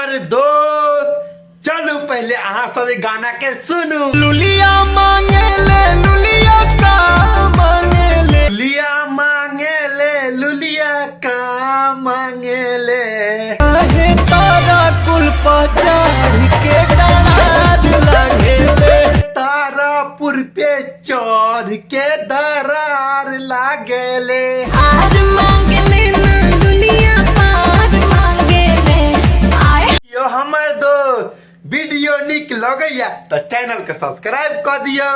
हमर दोस्त चलू पहले अहाँ सब गाना के सुनू। लुलिया मांगे ले लुलिया का मांगे ले, लुलिया मांगे ले लुलिया का मांगे ले, आहे तारा कुल पचाड़ के डरार लागे ले, तारापुर पे चढ़ के दरार लागे ले। आर मांगे ले ना लुलिया पार मांगे ले आए। यो हमर दोस्त वीडियो निक लगैया तो चैनल के सब्सक्राइब कर दियो।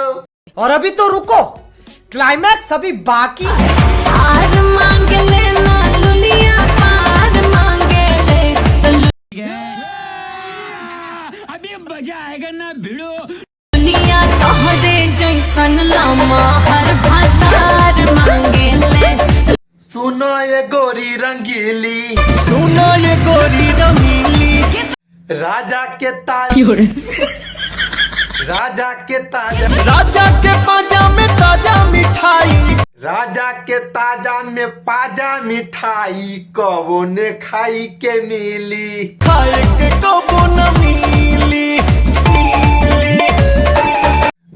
और अभी तो रुको, क्लाइमैक्स अभी बाकी है। आर मांगे ले ना लुलिया पार मांगे ले अभी मजा आएगा ना भिड़ो। लुलिया तोहरे जैसन लामा हर भातार मांगे ले। सुनो ये गोरी रंगीली, सुनो ये गोरी रमीली, राजा के ताज, राजा के ताजा, राजा के पाजा में ताजा मिठाई, राजा के ताजा में पाजा मिठाई कबो ने खाई के मिली। खाए के कबो न मिली।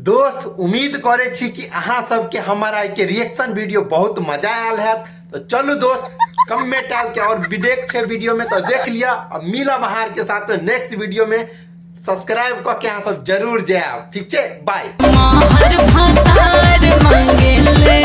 दोस्त उम्मीद करे छी कि अहाँ सबके हमारा के रिएक्शन वीडियो बहुत मजा आयल है। तो चलो दोस्त कमेंट डाल के और वीडियो में तो देख लिया। और मिला महार के साथ में नेक्स्ट वीडियो में सब्सक्राइब करके यहाँ सब जरूर जाए। ठीक है, बाय। हर भातार मांगे ले।